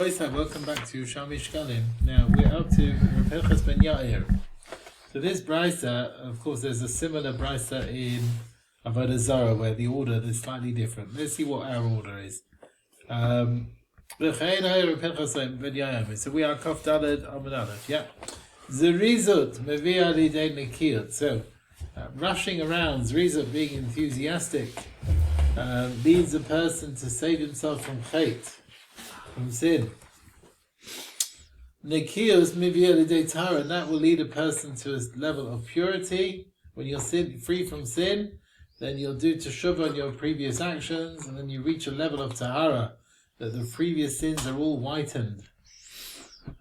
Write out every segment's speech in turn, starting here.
Welcome back to Yerushalmi Shekalim. Now we're up to Perchas Ben Yair. So this brisa, of course, there's a similar brisa in Avodah Zarah where the order is slightly different. Let's see what our order is. So we are Kaf Daled Amud Aleph. Yeah. Zerizut Mevia Lidei Nekir. So rushing around, Zerizut being enthusiastic, leads a person to save himself from chait, from sin. Nekiyos mivia lidei tara, and that will lead a person to a level of purity. When you're free from sin, then you'll do teshuvah on your previous actions, and then you reach a level of tahara, that the previous sins are all whitened.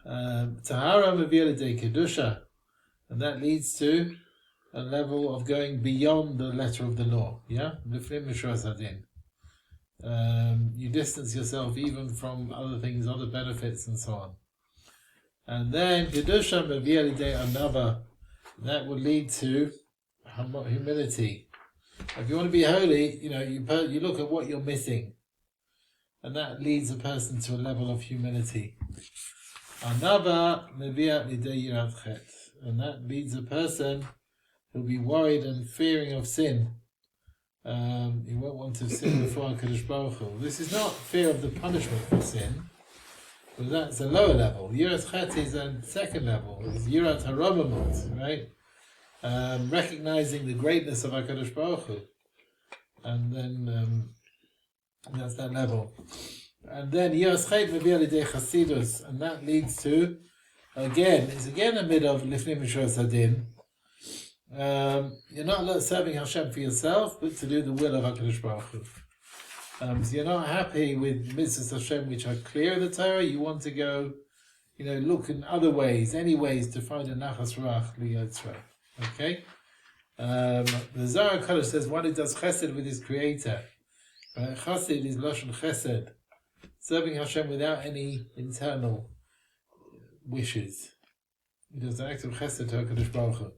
Tahara mivia lidei kedusha, and that leads to a level of going beyond the letter of the law. Yeah, you distance yourself even from other things, other benefits, and so on. And then kedusha mevia lidei anava, that would lead to humility. If you want to be holy, you look at what you're missing, and that leads a person to a level of humility. Anava mevia lidei yirat chet, and that leads a person who'll be worried and fearing of sin. You won't want to sin before HaKadosh Baruch Hu. This is not fear of the punishment for sin, but that's a lower level. Yirat Chet is a second level. It's Yirat Harabamot, right? Recognizing the greatness of HaKadosh Baruch Hu. And then that's that level. And then Yirat Chet Mevia Lidei Chasidus, and that leads to, it's again a mid of Lifnim Mishras Hadin. You're not serving Hashem for yourself, but to do the will of HaKadosh Baruch Hu. So you're not happy with mitzvahs Hashem which are clear in the Torah. You want to go, look in other ways, any ways to find a nachas ruach liyotzra. Okay? The Zohar Kodesh says one who does chesed with his creator. Chesed is lashon chesed, serving Hashem without any internal wishes. He does an act of chesed to HaKadosh Baruch Hu.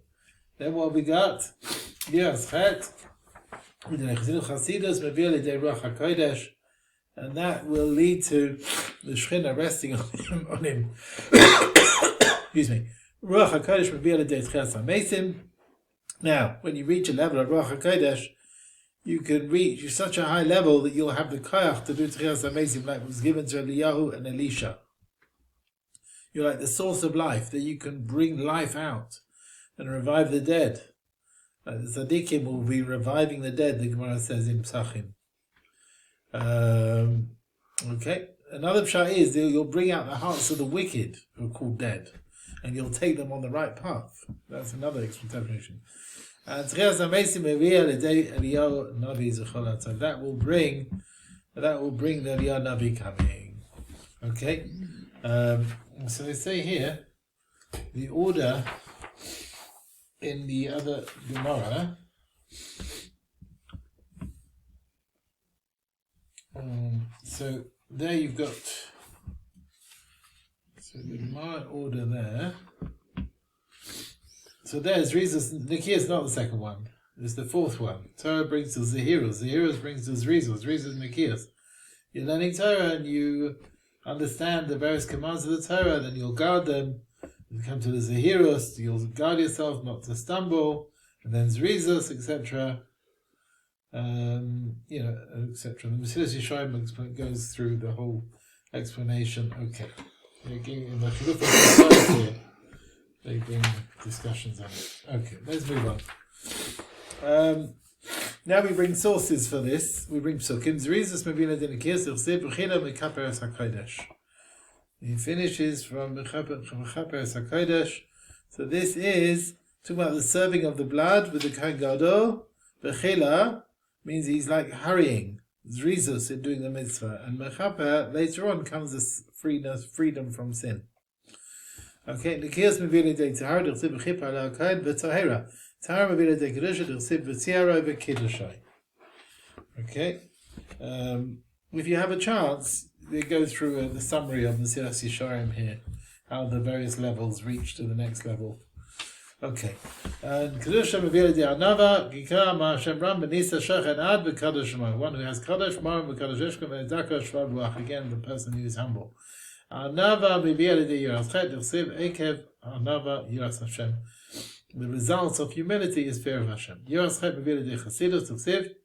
Then what we got? Yes, Chet. And that will lead to the Shechina resting on him. Excuse me. Ruach HaKodesh Mevia Lidei Tchias HaMeisim. Now, when you reach a level of Ruach HaKodesh, you can reach such a high level that you'll have the koyach to do Tchias HaMeisim like was given to Eliyahu and Elisha. You're like the source of life, that you can bring life out and revive the dead. The tzaddikim will be reviving the dead, the Gemara says in Psachim. Okay. Another pshat is you'll bring out the hearts of the wicked who are called dead, and you'll take them on the right path. That's another interpretation. And that will bring the Eliyahu Navi coming. Okay. So they say here the order in the other Gemara, so there you've got, the Gemara order there. So there's Rizos. Nikiyah is not the second one, it's the fourth one. Torah brings to Zehiros, Zehiros brings to Rizos, Rizos Nikiyah. You're learning Torah and you understand the various commands of the Torah, then you'll guard them. You come to the Zehiros, you'll guard yourself not to stumble, and then Zrizos, etc. Etc. The Masechet Shekalim Daf goes through the whole explanation. Okay. In the Chiluf here, they bring discussions on it. Okay, let's move on. Now we bring sources for this. We bring Psukim. Zrizos Mevina Denikir, Silsib, Bechila, Mekaperes HaKodesh. He finishes from Chaperes HaKodesh. So this is talking about the serving of the blood with the Kohen Gadol. Bechila means he's like hurrying, Zrizus in doing the mitzvah. And Mechaper, later on, comes this freedom from sin. Okay, Nikiyas Mevila De Tahara, D'chsib B'chipa Ala HaKohen, V'Tahera. Tahara Mevila De Kedusha, D'chsib V'Tiara V'Kiddushay. Okay. If you have a chance, they go through the summary of the Masechet Shekalim here, how the various levels reach to the next level. Okay. And Kedusha Mevila De Anava, Gikra Ma Hashem Ram Benisa Shechen Ad B'Kadosh Shema. One who has Kadosh Marim B'Kadosh Eshkom V'Edaka Shvav Ruach. Again, the person who is humble. Anava Bibiel de Yiraschet Dirsiv Ekev Anava Yiras Hashem. The result of humility is fear of Hashem. Yiraschet Bibiel de Chasidus Dirsiv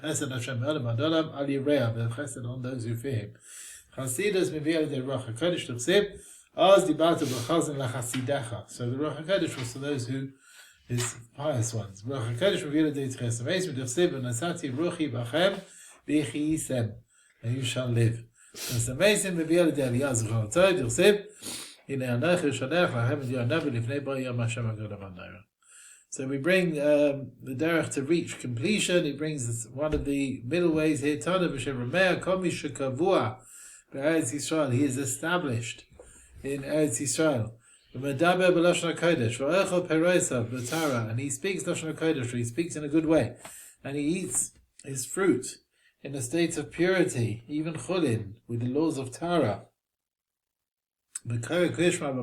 Chesed Hashem Elam Adolam Al Yireah, the Chesed on those who fear Him. Chasidus Bibiel de Ruach HaKodesh Dirsiv Az Dibatu B'Chazin LaChasidecha. So the Ruach HaKodesh was for those who is pious ones. Ruach HaKodesh Bibiel de Tches Ameis Dirsiv V'Nasati Ruchi B'Achem V'Chi Yisem, and you shall live. It's amazing. So we bring the derech to reach completion. He brings one of the middle ways here. He is established in Eretz Yisrael. And he speaks Lashon HaKodesh, he speaks in a good way. And he eats his fruit in a state of purity, even chulin, with the laws of Tara. Reads Shema in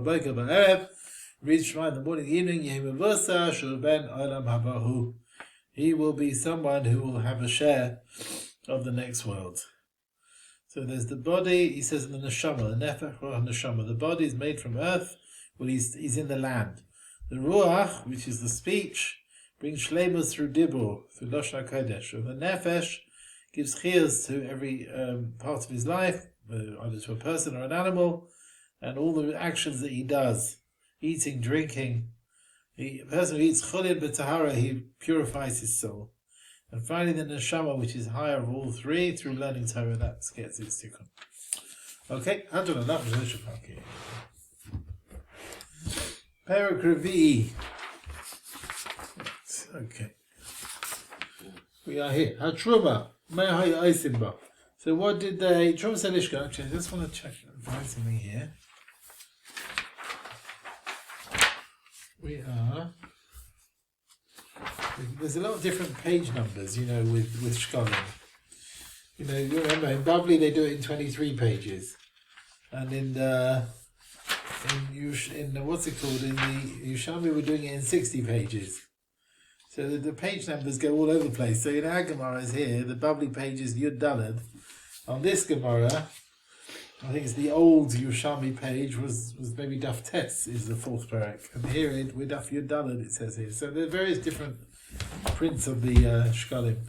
the morning, evening, he will be someone who will have a share of the next world. So there's the body, he says in the neshama, the nefesh neshama. The body is made from earth, well he's in the land. The ruach, which is the speech, brings shleimus through dibur, through Lashon HaKodesh. So the nefesh gives chiyas to every part of his life, either to a person or an animal, and all the actions that he does, eating, drinking. A person who eats chulin b'tahara, he purifies his soul. And finally the neshama, which is higher of all three, through learning Torah, that gets its tikkun. Okay, Perek Revi'i. Okay. We are here. Hatruma. So what did they... Actually, I just want to check something here. We are... There's a lot of different page numbers, with Shekalim. You remember, in Bavli they do it in 23 pages. And in what's it called? In the Yerushalmi we're doing it in 60 pages. So the page numbers go all over the place. So in our Gemara is here, the Bavli page is Yud Daled. On this Gemara, I think it's the old Yerushalmi page, was maybe Daf Tes is the fourth perek. And here with Daf Yud Daled it says here. So there are various different prints of the Shekalim.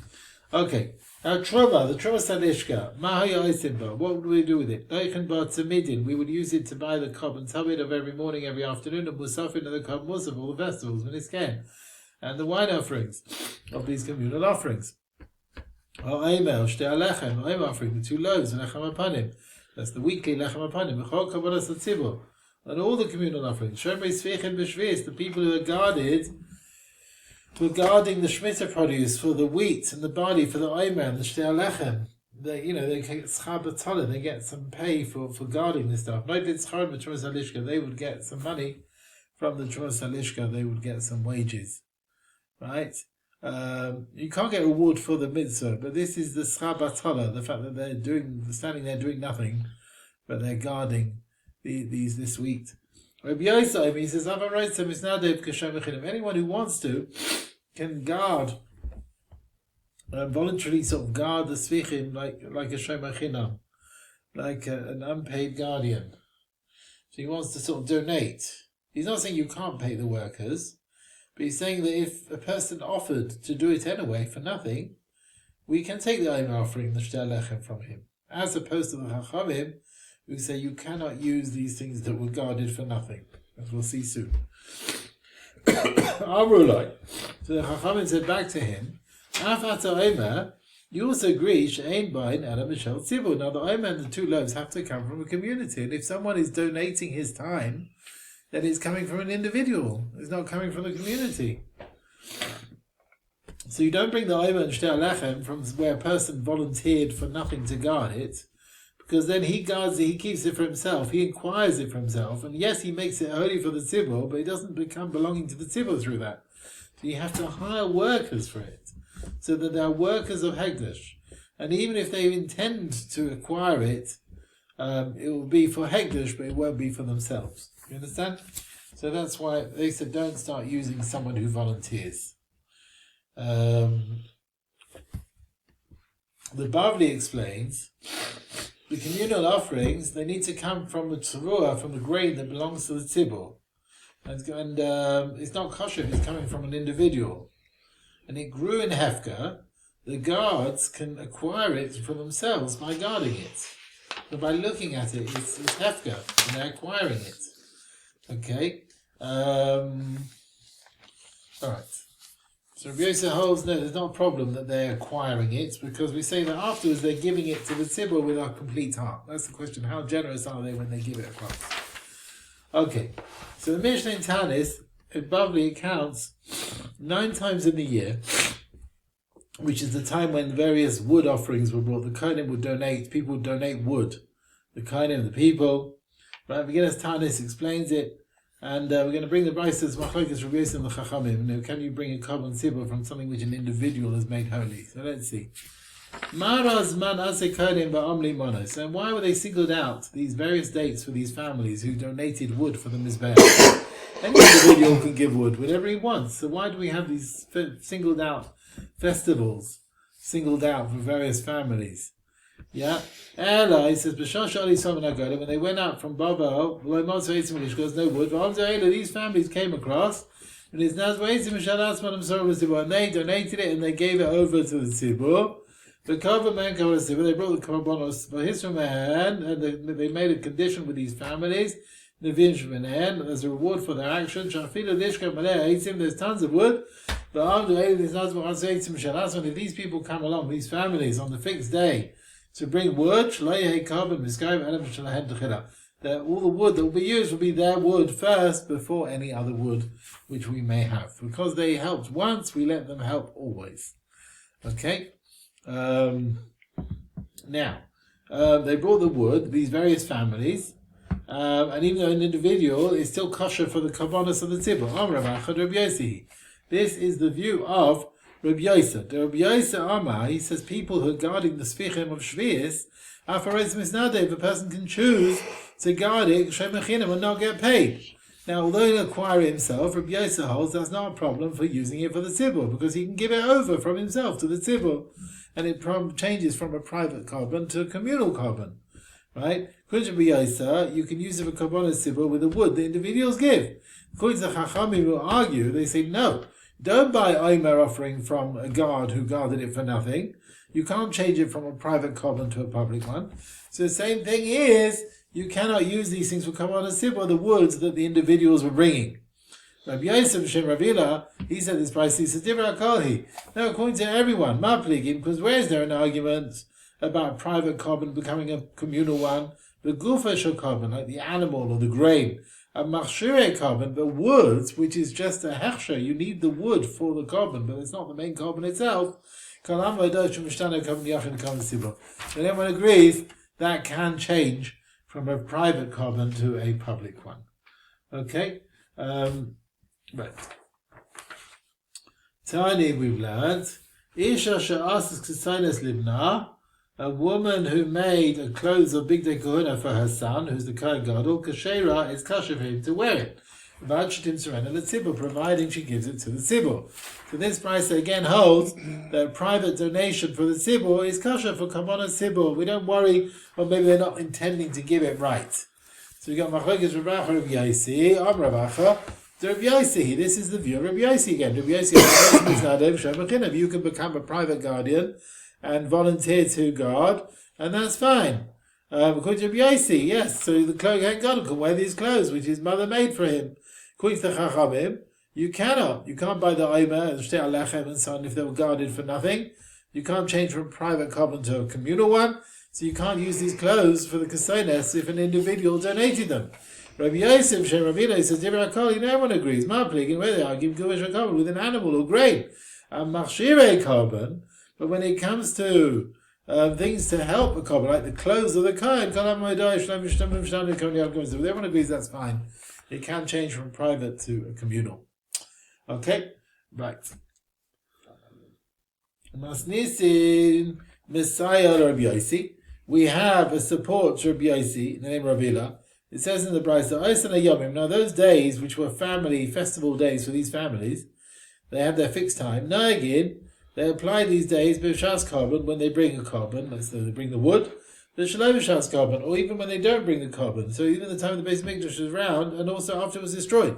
Okay. Now Truma, the Truma Sadishka, Mahaya Isimba, what would we do with it? We would use it to buy the cob and tabit of every morning, every afternoon, and Musafin of the cob Musaf, all the festivals, when it's can. And the wine offerings of these communal offerings. Offering, the 2 loaves, and lechem apanim. That's the weekly lechem apanim. And all the communal offerings. The people who are guarding the Shemitah produce for the wheat and the barley, for the omer and the shtei lechem. They get schar b'tola, they get some pay for guarding this stuff. They would get some money from the Trumas Halishka, they would get some wages. Right? You can't get a reward for the mitzvah, but this is the schar b'tola, the fact that they're standing there doing nothing, but they're guarding this wheat. Rabbi Yosef, he says, anyone who wants to can guard, voluntarily sort of guard the svichim like a shomar chinam, like an unpaid guardian. So he wants to sort of donate. He's not saying you can't pay the workers, but he's saying that if a person offered to do it anyway for nothing, we can take the omer offering, the shtei lechem, from him, as opposed to the chachamim, who say you cannot use these things that were guarded for nothing, as we'll see soon. Amrulai. So the Chachamim said back to him, Afata Omer, you also agree, She'ein Bain Adam Mishal Tzibur. Now the Omer and the 2 loaves have to come from a community, and if someone is donating his time, then it's coming from an individual. It's not coming from the community. So you don't bring the Omer and Shtei Lechem from where a person volunteered for nothing to guard it, because then he guards it, he keeps it for himself, he acquires it for himself, and yes, he makes it holy for the tzibur, but it doesn't become belonging to the tzibur through that. So you have to hire workers for it, so that they are workers of Hekdesh. And even if they intend to acquire it, it will be for Hekdesh, but it won't be for themselves. You understand? So that's why they said don't start using someone who volunteers. The Bavli explains the communal offerings, they need to come from the tzurua, from the grain that belongs to the tzibur. And it's not kosher if it's coming from an individual. And it grew in Hefka. The guards can acquire it for themselves by guarding it. But by looking at it, it's Hefka, and they're acquiring it. Okay? Alright. So Rabbi Yosef holds, no, there's not a problem that they're acquiring it, because we say that afterwards they're giving it to the tzibur with a complete heart. That's the question, how generous are they when they give it across? Okay, so the Mishnah in Tanis, it Bavli counts 9 times in the year, which is the time when various wood offerings were brought. The Cohen would donate, people would donate wood. The Cohen, the people. Right, Beginner's Tanis explains it. And we're going to bring the Braises Machlokes Rabbi Yosef and the Chachamim. Can you bring a carbon tzibur from something which an individual has made holy? So let's see. Maraz man ase kodim ba'amli mono. So why were they singled out, these various dates for these families who donated wood for the Mizbeach? Any individual can give wood, whatever he wants. So why do we have these singled out festivals, singled out for various families? Yeah. Ella, he says, when they went out from Babel, because no wood, these families came across, and they donated it and they gave it over to the Tzibur. The cover man, they brought the Karbonos for his man, and they made a condition with these families, the Vinshmanen, as a reward for their action. There's tons of wood. But when these people come along, these families, on the fixed day, to bring wood, that all the wood that will be used will be their wood first before any other wood which we may have. Because they helped once, we let them help always. Okay? Now, they brought the wood, these various families, and even though an individual is still kosher for the karbonos of the tzibur. This is the view of Rabbi Yosef. The Rabbi Yosef Amar, he says people who are guarding the Sfichim of Shvius, if a person can choose to guard it, and not get paid. Now, although he'll acquire it himself, Rabbi Yosef holds that's not a problem for using it for the tzibur, because he can give it over from himself to the tzibur, and it changes from a private carbon to a communal carbon. Right? According to Rabbi Yosef, you can use it for carbon tzibur with the wood the individuals give. According to the Chachamim who argue, they say no. Don't buy Omer offering from a guard who guarded it for nothing. You can't change it from a private carbon to a public one. So the same thing is, you cannot use these things for carbon tzibur, the woods that the individuals were bringing. Rabbi Yosef Shem Ravila, he said this price, he says, no, according to everyone, because where is there an argument about private carbon becoming a communal one? The gufa carbon, like the animal or the grain. A machshure carbon, but wood, which is just a hechsher, you need the wood for the carbon, but it's not the main carbon itself. And everyone agrees that can change from a private carbon to a public one. Okay? Right. Tani, we've learned, Isha she'asas ksainas libna, a woman who made a clothes of big day kohuna for her son, who's the Kohen Gadol, kashera, is kosher for him to wear it. Providing she gives it to the tzibur. So this price again holds that private donation for the tzibur is kosher for kabbalah tzibur. We don't worry, or maybe they're not intending to give it right. So we got Machlokes Rav Yossi, Ravacha, Rav Yossi. This is the view of Rav Yossi again. Rav Yossi, you can become a private guardian and volunteer to guard, and that's fine. According to Rabbi Yossi, yes, so the Kohen Gadol can wear these clothes, which his mother made for him. According to the Chachamim, you can't buy the Omer and Shtei Alechem and so on if they were guarded for nothing. You can't change from a private carbon to a communal one, so you can't use these clothes for the Kesones if an individual donated them. Rabbi Yosef Shem Ravina says, no one agrees. Maplik, in where they argue, carbon with an animal or grain. A machshire carbon, but when it comes to things to help a carbon, like the clothes of the Kohen, everyone agrees that's fine. It can change from private to a communal. Okay? Right. Masnisin Messiah Rabbi Yossi. We have a support to Rabbi Yossi, in the name of Ravila. It says in the Brisa, now those days, which were family festival days for these families, they have their fixed time. Naagin, they apply these days b'shas carbon when they bring a carbon. So they bring the wood. the Shalom Shas carbon, or even when they don't bring the carbon. So even the time the base Mikdash was around, and also after it was destroyed.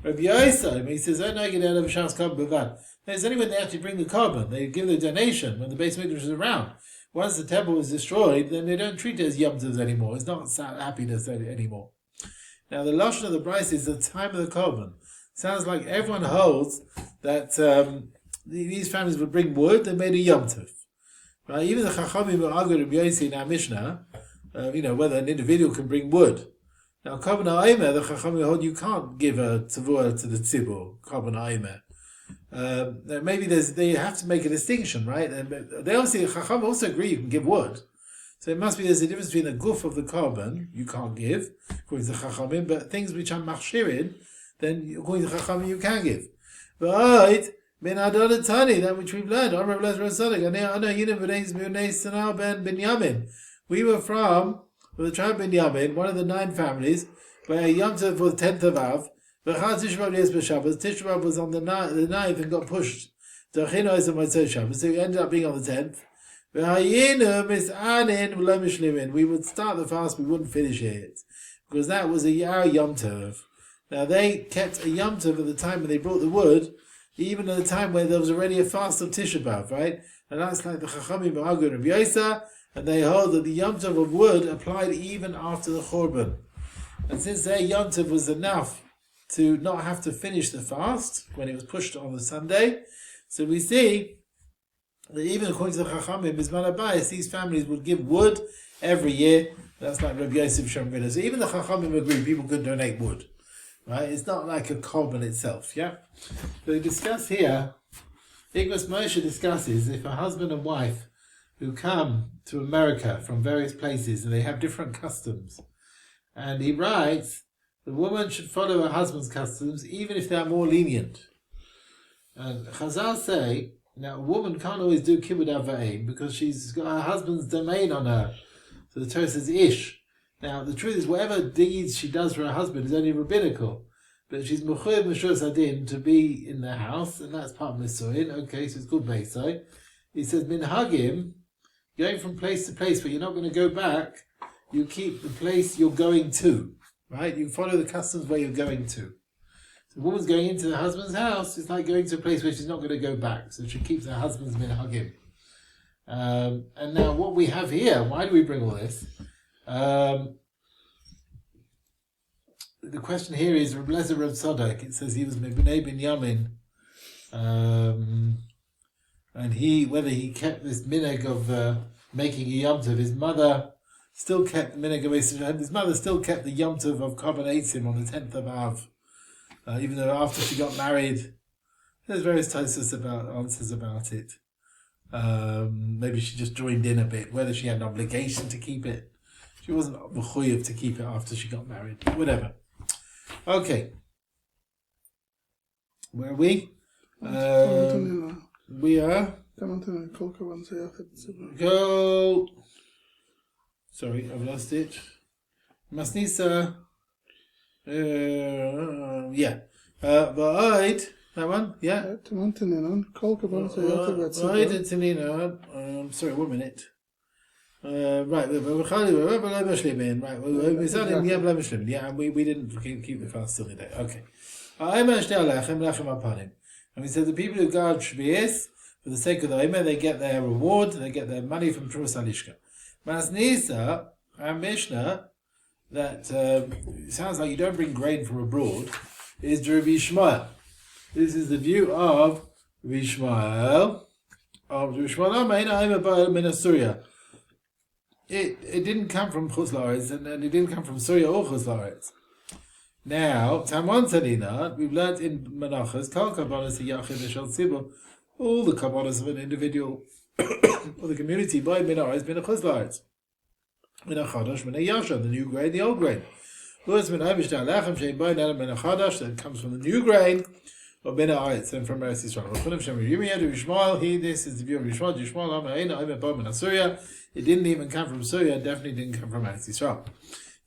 Rabbi Yosef, he says, "Oh no, get out of Shas carbon b'vad." It's only when they actually bring the carbon, they give the donation when the base Mikdash is around. Once the temple was destroyed, then they don't treat it as Yom Tov anymore. It's not happiness anymore. Now the lashon of the Bryce is the time of the carbon. Sounds like everyone holds that these families would bring wood. They made a Yom Tov. Right? Even the Chachamim were arguing Rabbi Yossi in our Mishnah, whether an individual can bring wood. Now, Korban HaOmer, the Chachamim hold you can't give a tzavua to the tzibur, Korban HaOmer. Maybe they have to make a distinction, right? And they obviously, Chachamim also agree you can give wood. So it must be there's a difference between the guf of the carbon you can't give, according to Chachamim, but things which are machshirin, then according to Chachamim you can give. Right? Ben Adolatani, that which we've learned. We were from the tribe of Binyamin, one of the 9 families, where Yom Tov was 10th of Av. Tisha B'Av was on the 9th and got pushed. So we ended up being on the 10th. We would start the fast, we wouldn't finish it. Because that was a Yom Tov. Now they kept a Yom Tov at the time when they brought the wood, even at the time where there was already a fast of Tisha B'Av, right? And that's like the Chachamim B'Agur and Rabbi Yosef, and they hold that the Yom Tov of wood applied even after the Churban. And since their Yom Tov was enough to not have to finish the fast when it was pushed on the Sunday, so we see that even according to the Chachamim, Bizman Abayis, these families would give wood every year. That's like Rabbi Yosef Shomrila. So even the Chachamim agree people could donate wood. Right? It's not like a korban itself, yeah? So we discuss here, Igros Moshe discusses if a husband and wife who come to America from various places and they have different customs, and he writes, the woman should follow her husband's customs even if they are more lenient. And Chazal say, now a woman can't always do kibbud av v'ein because she's got her husband's domain on her. So the Torah says ish. Now, the truth is, whatever deeds she does for her husband is only rabbinical. But she's mechuyev meshur sadin to be in the house, and that's part of Misuin. Okay, so it's called Beisai. He says, minhagim, going from place to place, but you're not going to go back, you keep the place you're going to. Right? You follow the customs where you're going to. So the woman's going into the husband's house, it's like going to a place where she's not going to go back. So she keeps her husband's minhagim. And now what we have here, why do we bring all this? The question here is Reb Lezer Reb Tzadok. It says he was Mebnei Binyamin, and whether he kept this minhag of making a Yom Tov. His mother still kept the minhag of his mother still kept the Yom Tov of Korban Eitzim on the 10th of Av, even though after she got married. There's various answers about it. Maybe she just joined in a bit. Whether she had an obligation to keep it. She wasn't mechuyev to keep it after she got married. Whatever. Okay. Where are we? We are... Go... Sorry, I've lost it. Masnisa... yeah. Va'ayit... That one? Yeah. Sorry, 1 minute. Right, yeah, and we didn't keep the fast till the day. Okay. And we said the people who guard Shvi'is, for the sake of the Omer, they get their reward, they get their money from Trus Halishka. Masnisa, our Mishnah, that sounds like you don't bring grain from abroad, is Rabbi Yishmael. This is the view of Rabbi Yishmael. It didn't come from Chutz La'aretz, and it didn't come from Syria or Chutz La'aretz. Now, Tamon Tzadina, we've learnt in Menachos, Kal Kabbalas Yachid V'Shal Tzibur, all the Kabbalas of an individual or the community by Menachos, Min Chutz La'aretz. Min HaChadash, Min HaYashan, the new grain, the old grain. Whereas Min HaVishta Lechem, Shein Bain Adam Min HaChadash, that comes from the new grain, or Min HaAretz, and from Eretz Yisrael. This is the view of Yishmael. It didn't even come from Syria, definitely didn't come from Eretz Yisrael.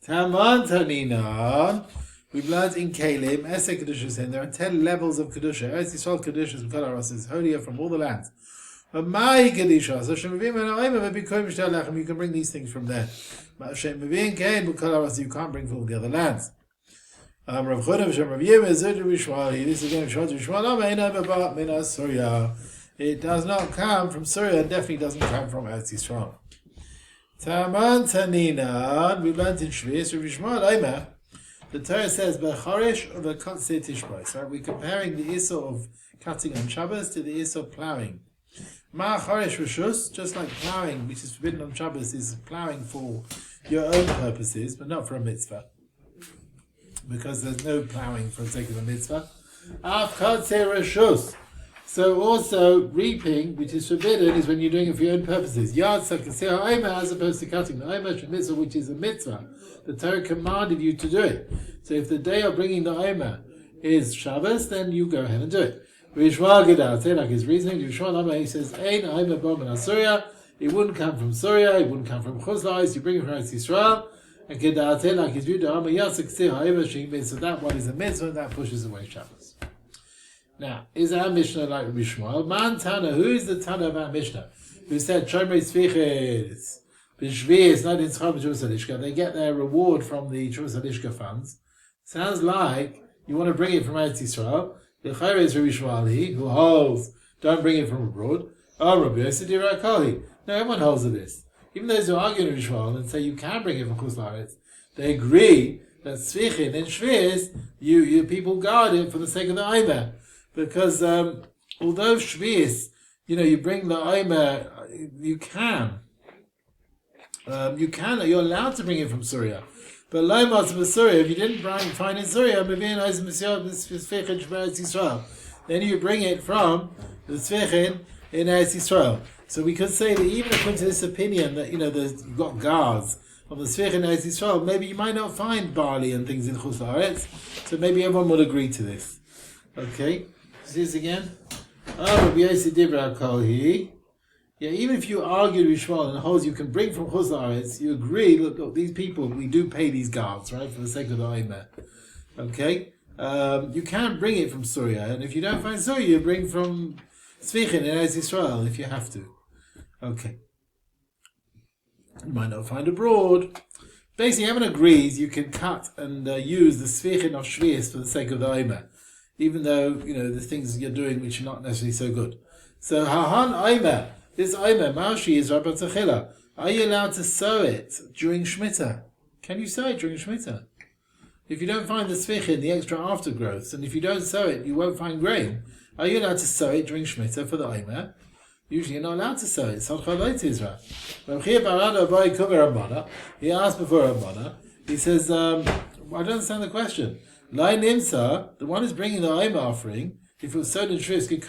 Taman Taninan, we've learned in Kalim, Esek Kedushas, and there are 10 levels of Kedusha. Eretz Yisrael Kedushas, is holier from all the lands. But my Kedisha, so Shemavim and Oima, maybe Kohen Shtalachem, you can bring these things from there. But Shemavim Kain, Bukalaras, you can't bring from all the other lands. Rav Chodev Shemavim is Rishwali. This is again Shvat Rishwala, Surya. It does not come from Surya, it definitely doesn't come from Eretz Yisrael. Taman Tanina, we learned in Shvis, Rishwal Oima. The Torah says, Becharish or Bekotze Tishbais. Right? We're comparing the issur of cutting on Shabbos to the issur of ploughing. Ma Charish Rishus, just like ploughing, which is forbidden on Shabbos, is ploughing for your own purposes, but not for a mitzvah. Because there's no ploughing for the sake of a mitzvah. Af Kotze Rishus. So also reaping, which is forbidden, is when you're doing it for your own purposes. Yad Sakaseh Omer, as opposed to cutting. The Omer mitzvah, which is a mitzvah. The Torah commanded you to do it. So if the day of bringing the Omer is Shabbos, then you go ahead and do it. Rishwal Gedal, say like his reasoning, Rishwal Omer, he says, Ein Omer Bomen Surya. It wouldn't come from Surya, it wouldn't come from Chuzlais, you bring it from Eretz Yisrael. And Gedal, say like his view, the Omer Yad Sakaseh Omer Shing, so that one is a mitzvah, and that pushes away Shabbos. Now, is our Mishnah like Rabbi Shmuel? Man Tana, who is the Tana of our Mishnah? Who said, Shomrei Tzviches, B'Shvi'is, not in Tzcham Jerusalishka. They get their reward from the Jerusalishka funds. Sounds like you want to bring it from Eretz Yisrael. The Chaim is Rabbi Shmuel, who holds, don't bring it from abroad. Oh, Rabbi Yosef Dirakali. No, everyone holds of this. Even those who argue in Rabbi Shmuel and say you can bring it from Chutz La'aretz, they agree that Tzvichin and Shvi'is, you people guard it for the sake of the Omer. Because although Shvi'is, you bring the Omer, you're allowed to bring it from Surya. But Lomas from Surya, if you didn't find in Surya, then you bring it from the Tzvichin in Eretz Yisrael. So we could say that even according to this opinion that, you've got guards of the Tzvichin in Eretz Yisrael, maybe you might not find barley and things in Chutz La'aretz, so maybe everyone would agree to this. Okay? See this again? Rabbi Yosef Dibra Kolhi. Yeah, even if you argue Rishwal and holds you can bring from Chutz La'aretz, you agree, look, these people, we do pay these guards, right, for the sake of the Omer. Okay? You can bring it from Surya, and if you don't find Surya, you bring from Tzvichin in Eretz Yisrael, if you have to. Okay. You might not find abroad. Basically, everyone agrees you can cut and use the Tzvichin of Shvi'is for the sake of the Omer. Even though, the things you're doing which are not necessarily so good. So, Hahan Omer, this Omer, Maushi is Rabbi Tzachila. Are you allowed to sow it during Shemitah? Can you sow it during Shemitah? If you don't find the Tzvichin, the extra aftergrowths, and if you don't sow it, you won't find grain. Are you allowed to sow it during Shemitah for the Omer? Usually you're not allowed to sow it. He asked before Rabbana. He says, I don't understand the question. Lai Nimsa, the one who's bringing the Omer offering, if it was sown in Shvis, it's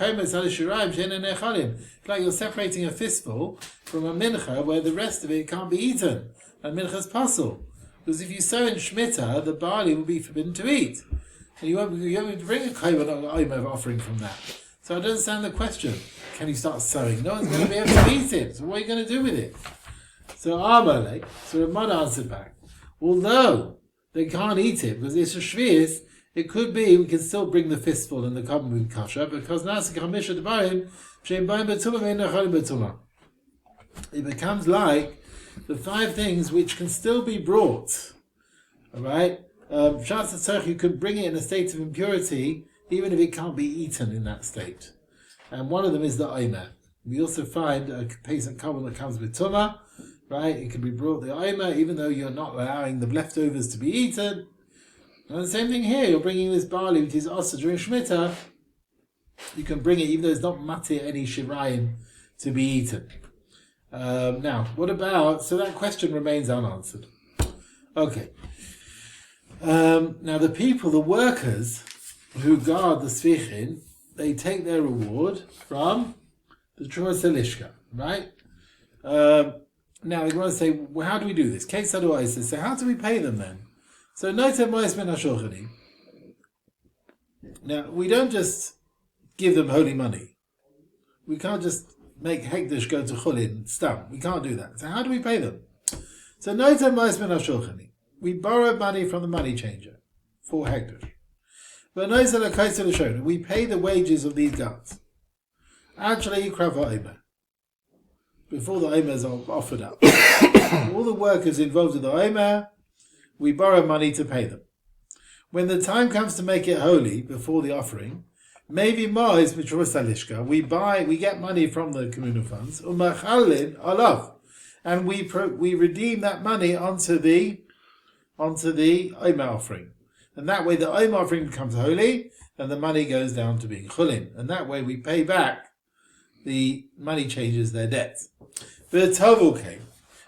like you're separating a fistful from a mincha where the rest of it can't be eaten. And mincha's puzzle. Because if you sow in Shemitah, the barley will be forbidden to eat. And you won't be able to bring a Omer offering from that. So I don't understand the question. Can you start sowing? No one's going to be able to eat it. So what are you going to do with it? So Amalek, so Ramon answered back, although they can't eat it because it's a shvius, it could be we can still bring the fistful and the common kasha because it becomes like the 5 things which can still be brought. Alright? You could bring it in a state of impurity even if it can't be eaten in that state. And one of them is the Omer. We also find a patient common that comes with Tumah, right? It can be brought the Omer even though you're not allowing the leftovers to be eaten. And the same thing here, you're bringing this barley which is also during Shemitah. You can bring it even though it's not matir any shirayim to be eaten. Now, what about, so that question remains unanswered. Okay. Now the people, the workers who guard the Tzvichin, they take their reward from the Jerusalishka, right? Now they want to say, well, how do we do this? So how do we pay them then? So now we don't just give them holy money. We can't just make Hekdesh go to Chulin, stam. We can't do that. So how do we pay them? So we borrow money from the money changer for Hekdesh. We pay the wages of these guards. Actually, before the Omer is offered up. All the workers involved in the Omer, we borrow money to pay them. When the time comes to make it holy before the offering, maybe more is mitrus we get money from the communal funds, umachalin alav, and we redeem that money onto the Omer offering, and that way the Omer offering becomes holy, and the money goes down to being chulin, and that way we pay back the money changers their debts. The Tovel came.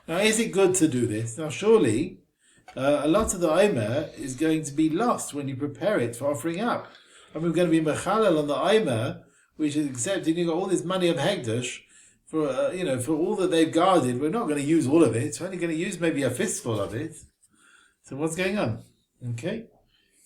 Now, is it good to do this? Now, surely a lot of the Omer is going to be lost when you prepare it for offering up. I mean, we're going to be mechalel on the Omer, which is accepted. You've got all this money of Hegdush for for all that they've guarded. We're not going to use all of it. We're only going to use maybe a fistful of it. So what's going on? Okay,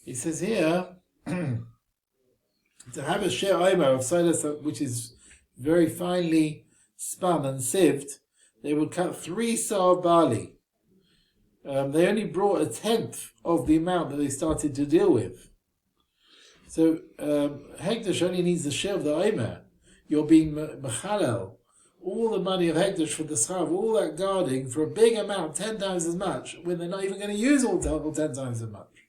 he says here to have a share Omer of silas, which is very finely spun and sieved, they would cut 3 sah of barley. They only brought 1/10 of the amount that they started to deal with. So Hekdesh only needs the share of the Omer. You're being mechalel all the money of Hekdesh for the schav, all that guarding for a big amount, 10 times as much, when they're not even going to use all 10 times as much.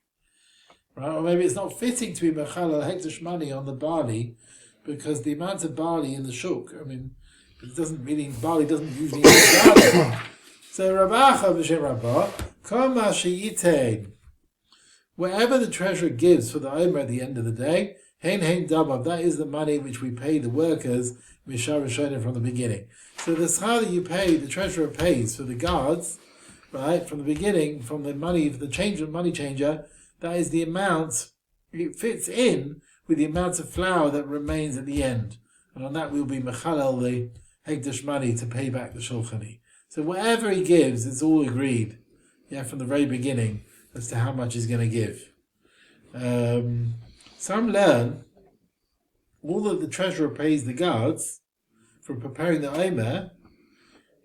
Right? Or maybe it's not fitting to be mechalel Hekdesh money on the barley, because the amount of barley in the shuk, I mean, barley doesn't usually need guarding. So Rabacha b'shem Rabbah, kol ma sheyitain, wherever the treasurer gives for the Omer at the end of the day, hein damav, that is the money which we pay the workers, mishar rishonim, from the beginning. So the schar that you pay, the treasurer pays for the guards, right, from the beginning, from the money, the money changer, that is the amount, it fits in with the amount of flour that remains at the end. And on that we'll be mechalel the Hekdesh money to pay back the shulchani. So whatever he gives, it's all agreed, from the very beginning, as to how much he's going to give. Some learn all that the treasurer pays the guards for preparing the Omer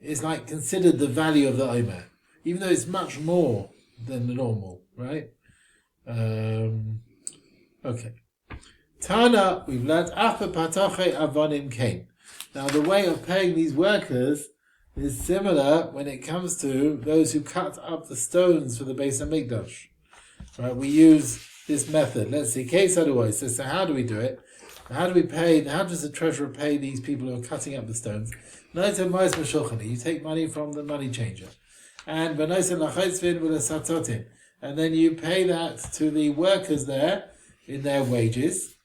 is like considered the value of the Omer, even though it's much more than the normal, right? Okay. Tana, we've learned Afa Patache Avonim Kain. Now the way of paying these workers is similar when it comes to those who cut up the stones for the Beis HaMikdash. Right, we use this method. Let's see, case otherwise. So how do we do it? How does the treasurer pay these people who are cutting up the stones? You take money from the money changer. And then you pay that to the workers there in their wages.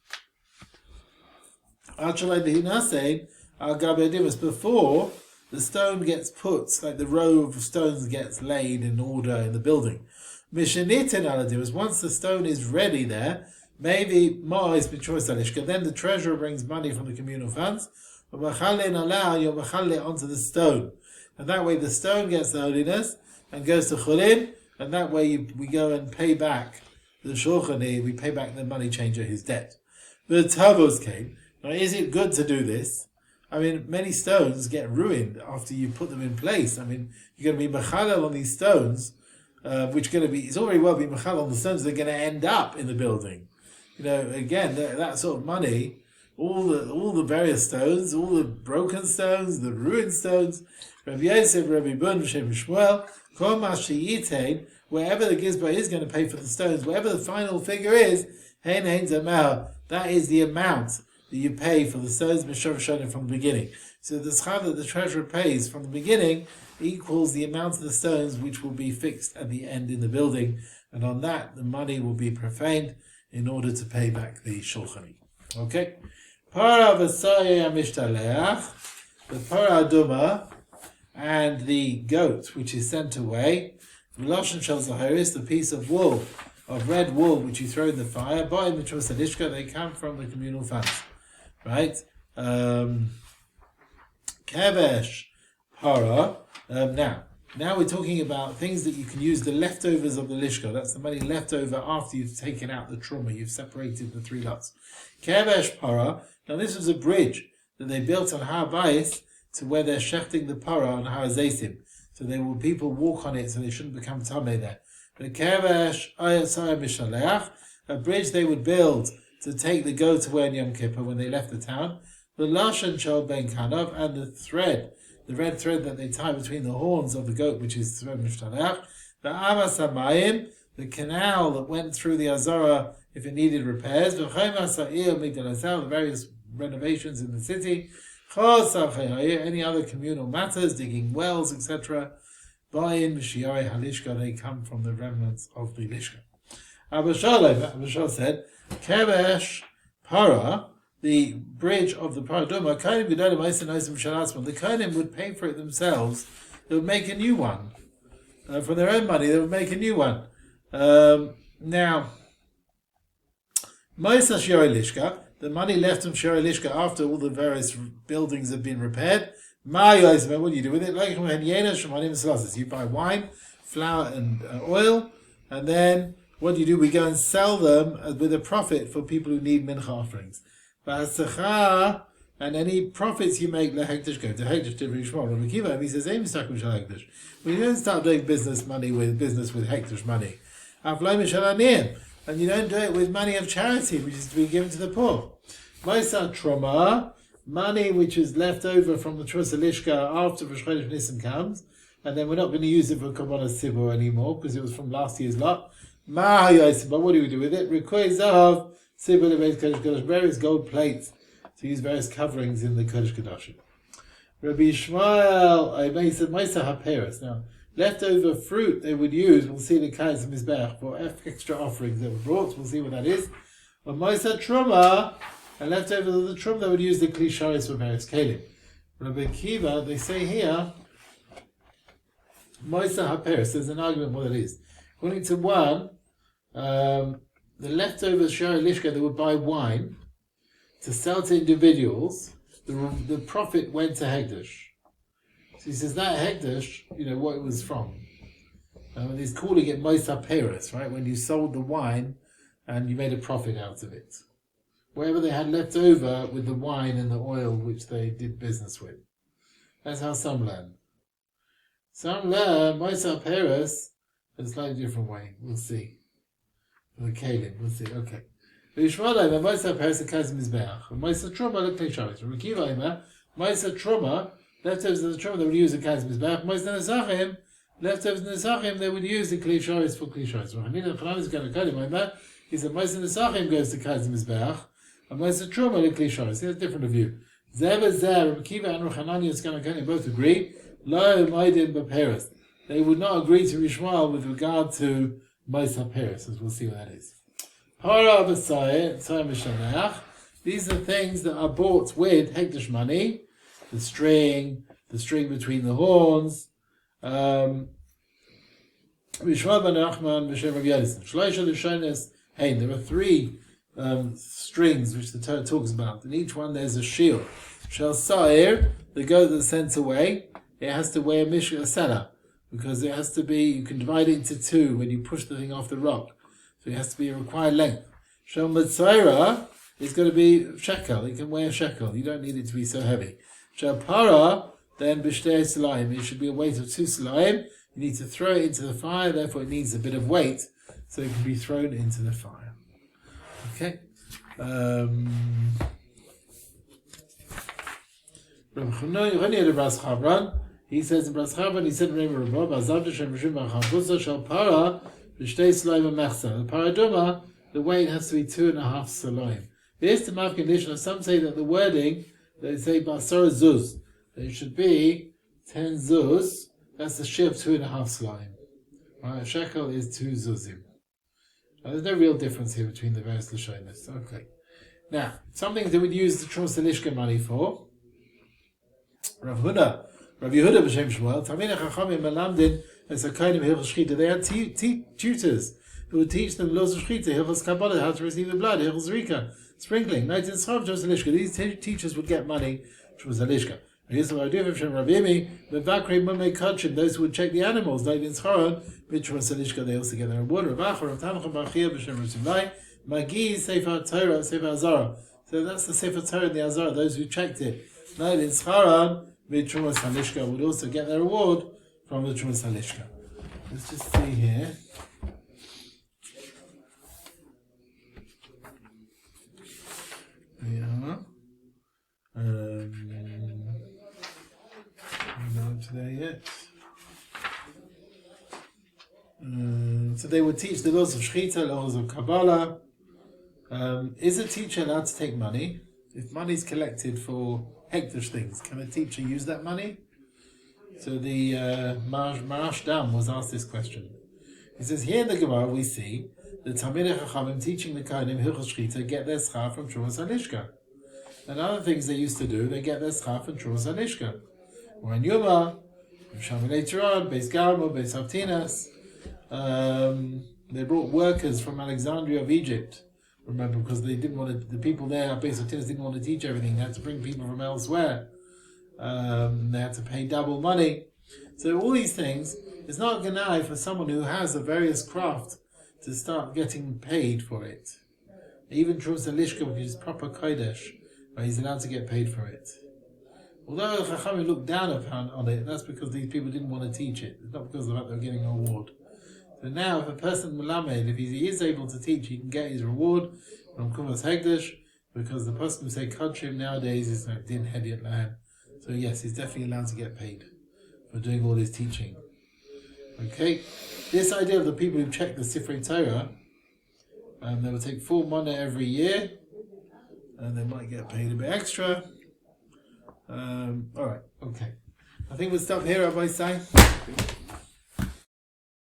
Before the stone gets put, like the row of stones gets laid in order in the building. Once the stone is ready there, maybe then the treasurer brings money from the communal funds, onto the stone. And that way the stone gets the holiness and goes to chulin, and that way we go and pay back the shulchani, we pay back the money changer his debt. The tavos came. Now, is it good to do this? I mean, many stones get ruined after you put them in place. I mean, you're going to be mechalel on these stones, it's all very well being mechalel on the stones, they're going to end up in the building. Again, that sort of money, all the various stones, all the broken stones, the ruined stones, Rabbi Yosef, Rabbi Bun, Shem Shmuel, Kol ma sheyitain, wherever the gizba is going to pay for the stones, whatever the final figure is, hein zamel, that is the amount that you pay for the stones Mishar from the beginning. So the schar that the treasurer pays from the beginning equals the amount of the stones which will be fixed at the end in the building, and on that the money will be profaned in order to pay back the shulchani. Okay? Para v'sayeh mishtaleach, the para duma, and the goat which is sent away, v'loshen shel zahiris, the piece of wool, of red wool which you throw in the fire, by mitzvah sadishka, they come from the communal funds. Right? Kevesh para. Now we're talking about things that you can use, the leftovers of the lishka. That's the money left over after you've taken out the truma. You've separated the 3 lots. Kevesh para. Now this was a bridge that they built on Har Bayis to where they're shechting the para on Har Zaitim. So people walk on it so they shouldn't become tameh there. But Kevesh ayasai mishaleach, a bridge they would build to take the goat away in Yom Kippur when they left the town. The Lashon Shal Ben Kanov, and the thread the red thread that they tie between the horns of the goat, which is thread mishtalach. The amas hamayim, the canal that went through the Azara if it needed repairs. The various renovations in the city. Any other communal matters, digging wells, etc. Bayin Mishiyai Halishka, they come from the remnants of the Lishka. Abba said, Kebesh Para, the bridge of the Paraduma, the Kohen would pay for it themselves. They would make a new one. From their own money, they would make a new one. Now, Moisa Shirai Lishka, the money left from Shirai Lishka after all the various buildings have been repaired. What do you do with it? You buy wine, flour, and oil, and then what do you do? We go and sell them with a profit for people who need mincha offerings. And any profits you make, lehektish, go to hektish to Yerushalmi. He says, we don't start doing business with hektish money. And you don't do it with money of charity, which is to be given to the poor. Maisa Troma, money which is left over from the Trusa Lishka after Rosh Chodesh Nisan comes, and then we're not going to use it for Kabbalah Sibur anymore because it was from last year's lot. But what do we do with it? Requires of Sibur Lebeit Kodesh Kodesh, various gold plates to use various coverings in the Kodesh Kodashim. Rabbi Ishmael, I said Maisa HaPeres. Now, leftover fruit they would use, we'll see the Kais Mizbech for extra offerings that were brought, we'll see what that is. But Maisa Truma, and leftover the Truma, they would use the Klisharis for various Kalim. Rabbi Kiva, they say here, Maisa HaPeres, there's an argument what it is. According to one, the leftover Shari Lishka, they would buy wine to sell to individuals. The profit went to Hekdesh. So he says that Hekdesh, what it was from. He's calling it Moisa Peres, right? When you sold the wine and you made a profit out of it. Whatever they had left over with the wine and the oil which they did business with. That's how some learn. Some learn Moisa Peres in a slightly different way. We'll see. For the Kalim, we'll see. Okay. Moisa Peres the Kazim Mizbeach. Moisa Truma the Klisharis. Rekiva Ima, Moisa Truma, leftovers of the Truma they would use the Kazim Mizbeach. Moisa Nesachim, leftovers of the Nesachim they would use the Klisharis for Klisharis. Hanina Chaim is going to cut him. He said Moisa Nesachim goes to Kazim Mizbeach. And Moisa Truma the Klisharis. He has a different view. Zeba Zer, Rekiva and Ruchanani is going to both agree. Lo Moedin Beperes. They would not agree to Rishmal with regard to Moisa Peres, as we'll see what that is. Harav Mishaneach. These are things that are bought with Hekdesh money, the string between the horns. There are three strings which the Torah talks about. In each one there's a shield. Shel Sa'ir, the goat that's sent away, it has to weigh a selah, because it has to be, you can divide it into two when you push the thing off the rock. So it has to be a required length. Shel Mitzayra is going to be shekel. It can weigh a shekel. You don't need it to be so heavy. Shel Para, then B'shtei Selaim. It should be a weight of 2 Selaim. You need to throw it into the fire, therefore it needs a bit of weight, so it can be thrown into the fire. Okay. He says in Bras Chabran, he said in Rema Rabba, Shel Para, the paraduma, the weight has to be 2.5 saloim. There's the mark condition. Some say that the wording, they say basara zuz, that it should be 10 zuz. That's the share of 2.5 saloim. Right, a shekel is 2 zuzim. Now, there's no real difference here between the various lashonos. Okay. Now, something they would use the Trumas Lishka money for. Rav Yehuda b'Shem Shmuel, Tamina Chachamim Melamdin. As a kind of Hilchos Shchita, they had tutors who would teach them laws of Shchita, Hilchos Kabbalah, how to receive the blood, Hilchos Rika, sprinkling. Night in Schav, Trumas Lishka. These teachers would get money, Trumas Lishka. And here's what I do from Rabimi, the Vakri Mumei Kachim, those who would check the animals, night in Scharon, with Trumas Lishka, they also get their reward. Ravachar, Rav Tamachim Barchia, B'Shem Rosimlai, Magi, Sefer Torah, Sefer Azara. So that's the Sefer Torah and the Azara, those who checked it. Night in Scharon, with Trumas Lishka, would also get their reward from the Trumas Lishka. Let's just see here. Yeah. they would teach the laws of Shechita, laws of Kabbalah. Is a teacher allowed to take money? If money is collected for hektish things, can a teacher use that money? So the Marash Dam was asked this question. He says, here in the Gemara we see the Talmidei Chachamim teaching the Kohanim Hilchos Shechita get their schar from Trumas HaLishka. And other things they used to do, they get their schar from Trumas HaLishka. Or in Yuma, Yerushalmi later on, Beis Garmo, Beis Haftinas, they brought workers from Alexandria of Egypt. Remember, because they didn't want to, the people there at Beis Haftinas didn't want to teach everything. They had to bring people from elsewhere. They had to pay double money. So all these things, it's not ganai for someone who has a various craft to start getting paid for it. Even Trumas HaLishka, which is proper kodesh, where he's allowed to get paid for it. Although the Chachamim looked down on it, that's because these people didn't want to teach it. It's not because of the fact they're getting a reward. So now, if a person melamed, if he is able to teach, he can get his reward from Kumas Hegdesh, because the person who say Kodshim nowadays is like Din Hediat Lahem. So yes, he's definitely allowed to get paid for doing all his teaching. Okay, this idea of the people who check the Sifrei Torah, they will take full money every year, and they might get paid a bit extra. Alright, okay. I think we'll stop here, Rabbi Sai.